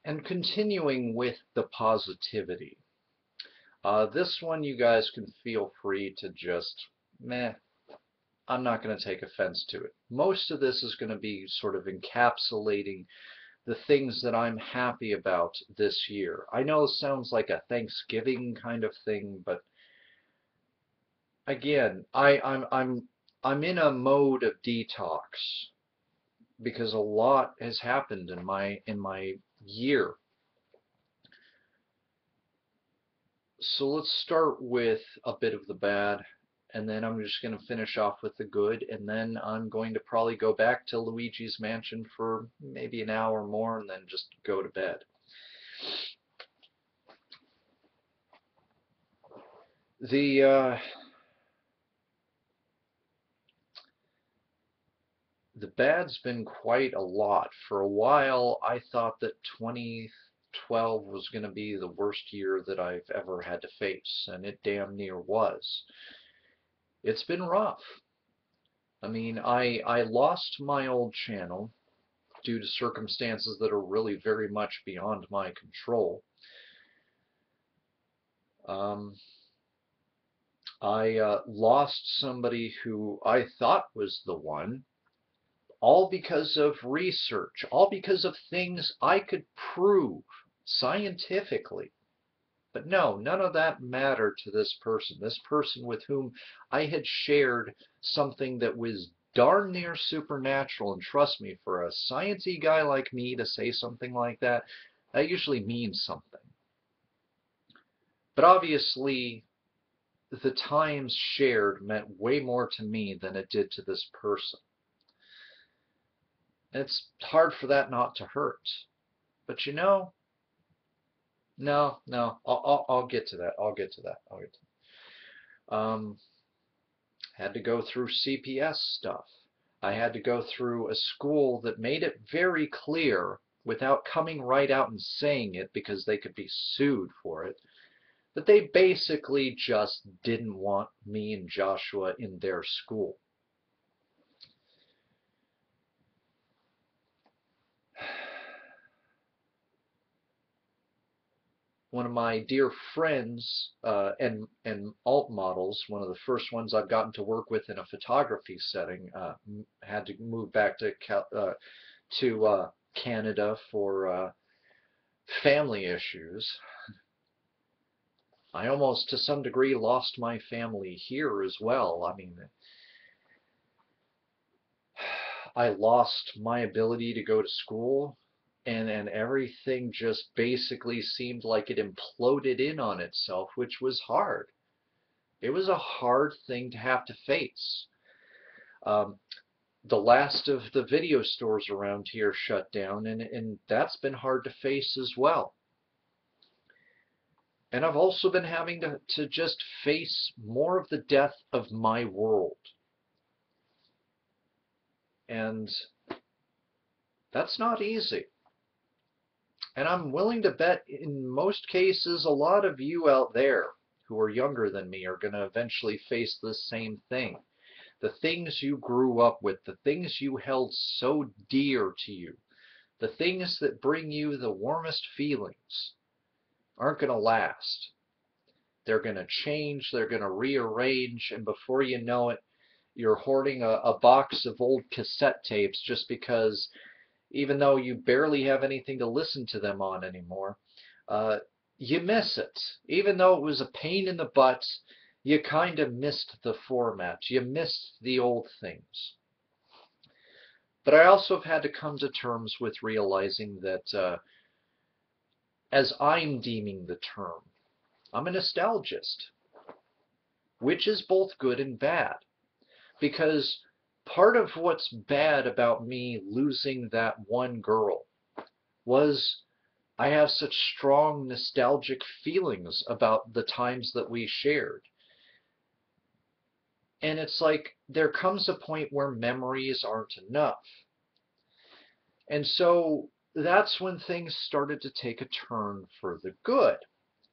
And continuing with the positivity, this one you guys can feel free to just, meh, I'm not going to take offense to it. Most of this is going to be sort of encapsulating the things that I'm happy about this year. I know it sounds like a Thanksgiving kind of thing, but again, I'm in a mode of detox because a lot has happened in my year. So let's start with a bit of the bad, and then I'm just going to finish off with the good, and then I'm going to probably go back to Luigi's Mansion for maybe an hour more, and then just go to bed. The the bad's been quite a lot. For a while, I thought that 2012 was going to be the worst year that I've ever had to face, and it damn near was. It's been rough. I mean, I lost my old channel due to circumstances that are really very much beyond my control. Um, I lost somebody who I thought was the one, all because of research, all because of things I could prove scientifically. But no, none of that mattered to this person with whom I had shared something that was darn near supernatural. And trust me, for a sciencey guy like me to say something like that, that usually means something. But obviously, the times shared meant way more to me than it did to this person. And it's hard for that not to hurt. But you know, no, I'll get to that. I'll get to that. I'll get to that. Had to go through CPS stuff. I had to go through a school that made it very clear, without coming right out and saying it because they could be sued for it, that they basically just didn't want me and Joshua in their school. One of my dear friends and alt models, one of the first ones I've gotten to work with in a photography setting, had to move back to Canada for family issues. I almost, to some degree, lost my family here as well. I mean, I lost my ability to go to school, and everything just basically seemed like it imploded in on itself, which was hard. It was a hard thing to have to face. Um, the last of the video stores around here shut down, and that's been hard to face as well. And I've also been having to just face more of the death of my world. And that's not easy. And I'm willing to bet in most cases a lot of you out there who are younger than me are going to eventually face the same thing. The things you grew up with, the things you held so dear to you, the things that bring you the warmest feelings aren't going to last. They're going to change, they're going to rearrange, and before you know it, you're hoarding a box of old cassette tapes just because, even though you barely have anything to listen to them on anymore, you miss it. Even though it was a pain in the butt, you kind of missed the format. You missed the old things. But I also have had to come to terms with realizing that, as I'm deeming the term, I'm a nostalgist, which is both good and bad. Because part of what's bad about me losing that one girl was I have such strong nostalgic feelings about the times that we shared. And it's like there comes a point where memories aren't enough. And so that's when things started to take a turn for the good.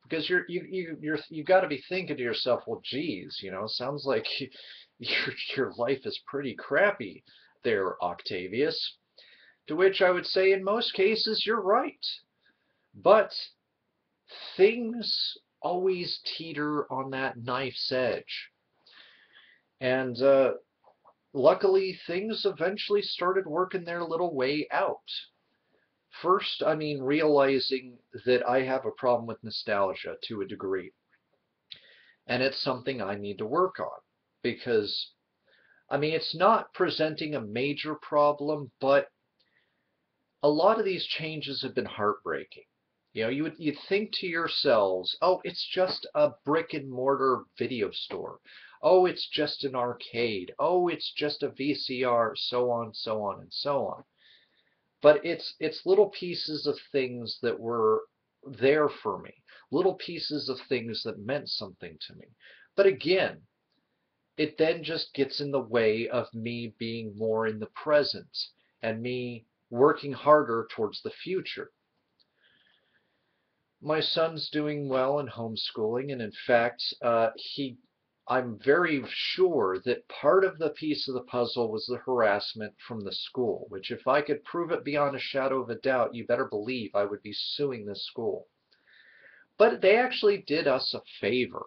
Because you got to be thinking to yourself, well, geez, sounds like your life is pretty crappy there, Octavius. To which I would say, in most cases, you're right. But things always teeter on that knife's edge. And luckily, things eventually started working their little way out. First, I mean, realizing that I have a problem with nostalgia to a degree. And it's something I need to work on. Because, I mean, it's not presenting a major problem, but a lot of these changes have been heartbreaking. You know, you'd think to yourselves, oh, it's just a brick and mortar video store. Oh, it's just an arcade. Oh, it's just a VCR, so on, so on, and so on. But it's little pieces of things that were there for me, little pieces of things that meant something to me. But again, it then just gets in the way of me being more in the present and me working harder towards the future. My son's doing well in homeschooling, and in fact, I'm very sure that part of the piece of the puzzle was the harassment from the school, which if I could prove it beyond a shadow of a doubt, you better believe I would be suing this school. But they actually did us a favor.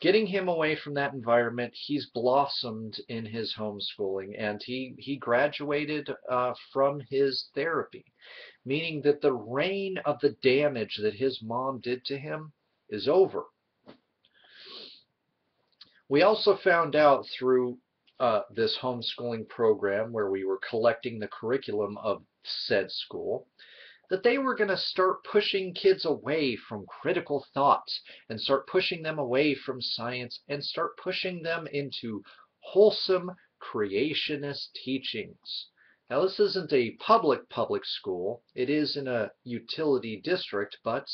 Getting him away from that environment, he's blossomed in his homeschooling, and he graduated from his therapy, meaning that the reign of the damage that his mom did to him is over. We also found out through this homeschooling program where we were collecting the curriculum of said school that they were going to start pushing kids away from critical thought and start pushing them away from science and start pushing them into wholesome creationist teachings. Now, this isn't a public school. It is in a utility district, but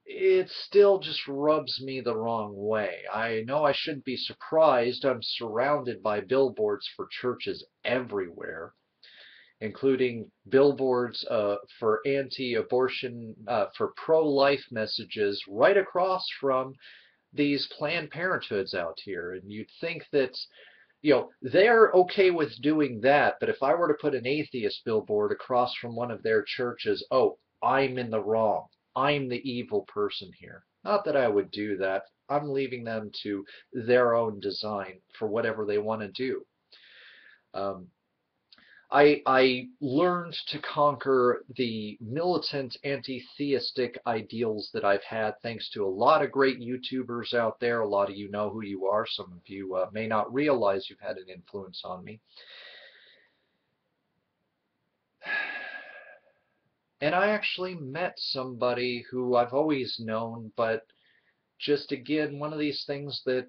it still just rubs me the wrong way. I know I shouldn't be surprised. I'm surrounded by billboards for churches everywhere, including billboards for anti-abortion, for pro-life messages right across from these Planned Parenthoods out here. And you'd think that, they're okay with doing that, but if I were to put an atheist billboard across from one of their churches, oh, I'm in the wrong. I'm the evil person here. Not that I would do that. I'm leaving them to their own design for whatever they want to do. I learned to conquer the militant anti-theistic ideals that I've had thanks to a lot of great YouTubers out there. A lot of you know who you are. Some of you may not realize you've had an influence on me. And I actually met somebody who I've always known, but just again, one of these things that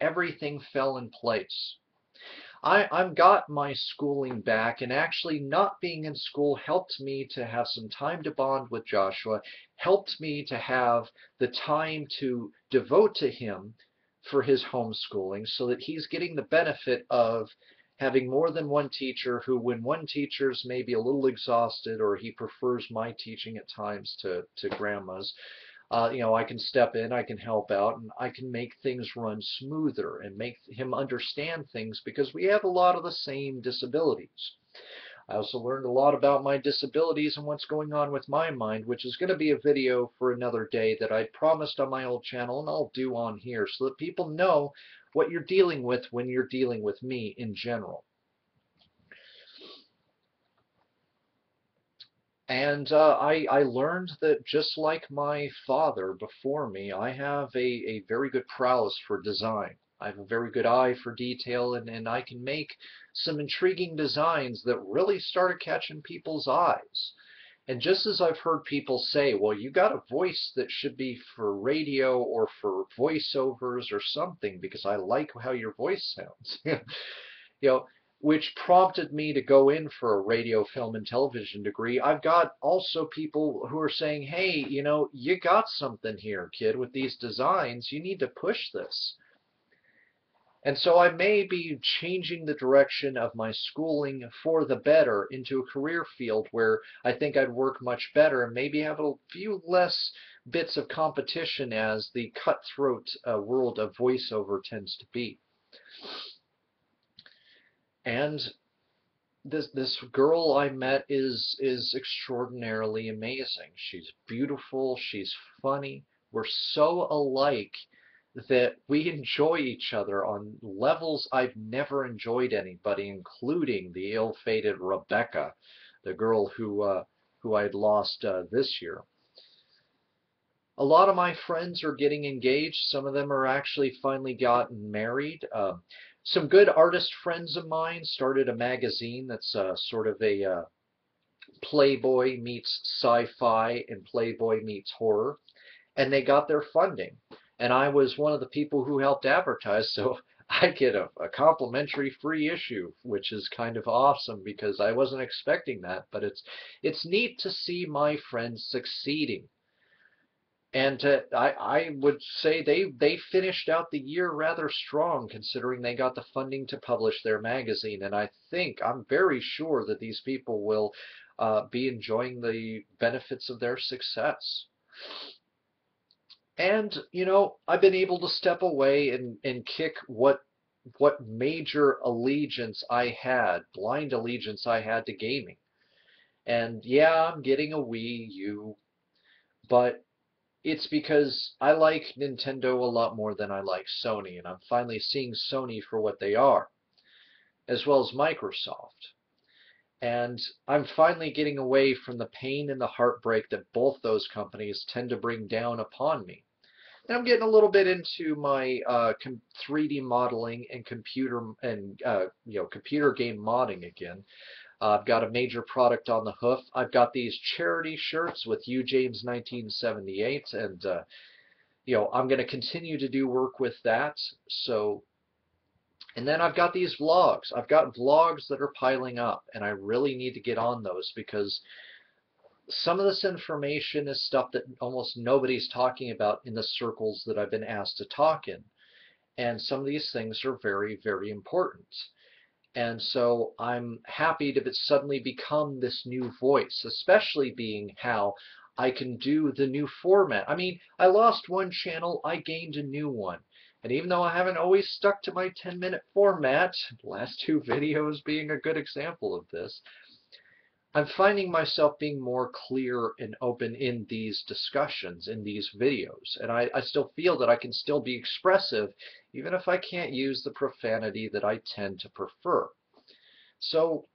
everything fell in place. I've got my schooling back, and actually not being in school helped me to have some time to bond with Joshua, helped me to have the time to devote to him for his homeschooling so that he's getting the benefit of having more than one teacher who, when one teacher's maybe a little exhausted or he prefers my teaching at times to grandma's, I can step in, I can help out, and I can make things run smoother and make him understand things because we have a lot of the same disabilities. I also learned a lot about my disabilities and what's going on with my mind, which is going to be a video for another day that I promised on my old channel and I'll do on here so that people know what you're dealing with when you're dealing with me in general. And I learned that just like my father before me, I have a very good prowess for design. I have a very good eye for detail, and I can make some intriguing designs that really started catching people's eyes. And just as I've heard people say, well, you got a voice that should be for radio or for voiceovers or something because I like how your voice sounds. you know, which prompted me to go in for a radio, film, and television degree. I've got also people who are saying, hey, you got something here, kid, with these designs. You need to push this. And so I may be changing the direction of my schooling for the better into a career field where I think I'd work much better and maybe have a few less bits of competition as the cutthroat world of voiceover tends to be. And this girl I met is extraordinarily amazing. She's beautiful, she's funny. We're so alike that we enjoy each other on levels I've never enjoyed anybody, including the ill-fated Rebecca, the girl who I'd lost this year. A lot of my friends are getting engaged. Some of them are actually finally gotten married. Some good artist friends of mine started a magazine that's sort of a Playboy meets sci-fi and Playboy meets horror, and they got their funding. And I was one of the people who helped advertise, so I get a complimentary free issue, which is kind of awesome because I wasn't expecting that. But it's neat to see my friends succeeding. And I would say they finished out the year rather strong, considering they got the funding to publish their magazine. And I'm very sure that these people will be enjoying the benefits of their success. And, you know, I've been able to step away and kick what major allegiance I had, blind allegiance I had to gaming. And yeah, I'm getting a Wii U, but it's because I like Nintendo a lot more than I like Sony, and I'm finally seeing Sony for what they are, as well as Microsoft. And I'm finally getting away from the pain and the heartbreak that both those companies tend to bring down upon me. And I'm getting a little bit into my 3D modeling and computer game modding again. I've got a major product on the hoof. I've got these charity shirts with you, James 1978, and I'm going to continue to do work with that. So, and then I've got these vlogs. I've got vlogs that are piling up, and I really need to get on those because some of this information is stuff that almost nobody's talking about in the circles that I've been asked to talk in. And some of these things are very, very important. And so I'm happy to suddenly become this new voice, especially being how I can do the new format. I mean, I lost one channel, I gained a new one. And even though I haven't always stuck to my 10-minute format, the last two videos being a good example of this, I'm finding myself being more clear and open in these discussions, in these videos. And I still feel that I can still be expressive, even if I can't use the profanity that I tend to prefer. So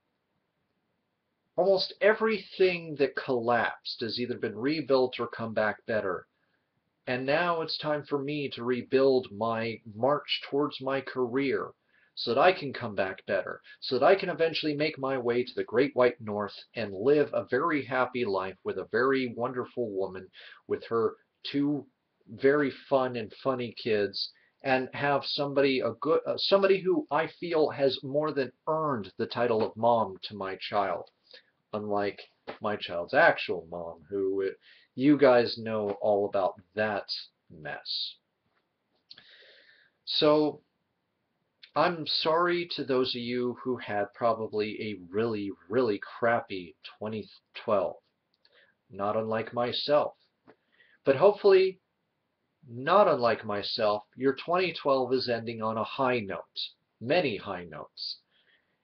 almost everything that collapsed has either been rebuilt or come back better. And now it's time for me to rebuild my march towards my career, so that I can come back better, so that I can eventually make my way to the Great White North and live a very happy life with a very wonderful woman, with her two very fun and funny kids, and have somebody somebody who I feel has more than earned the title of mom to my child, unlike my child's actual mom, who you guys know all about that mess. So I'm sorry to those of you who had probably a really, really crappy 2012, not unlike myself. But hopefully, not unlike myself, your 2012 is ending on a high note, many high notes,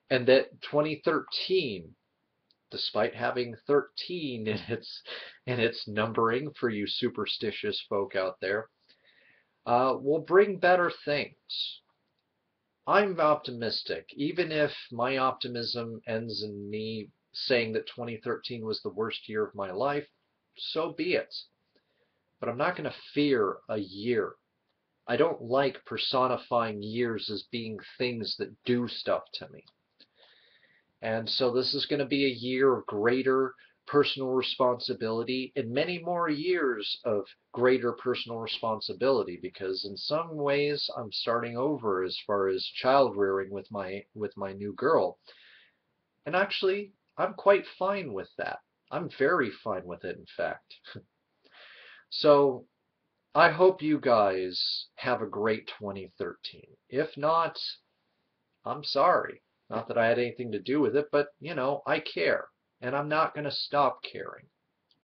and that 2013, despite having 13 in its numbering for you superstitious folk out there, will bring better things. I'm optimistic, even if my optimism ends in me saying that 2013 was the worst year of my life, so be it. But I'm not going to fear a year. I don't like personifying years as being things that do stuff to me. And so this is going to be a year of greater personal responsibility and many more years of greater personal responsibility, because in some ways I'm starting over as far as child rearing with my new girl. And actually, I'm quite fine with that. I'm very fine with it, in fact. So I hope you guys have a great 2013. If not, I'm sorry. Not that I had anything to do with it, but, I care. And I'm not going to stop caring.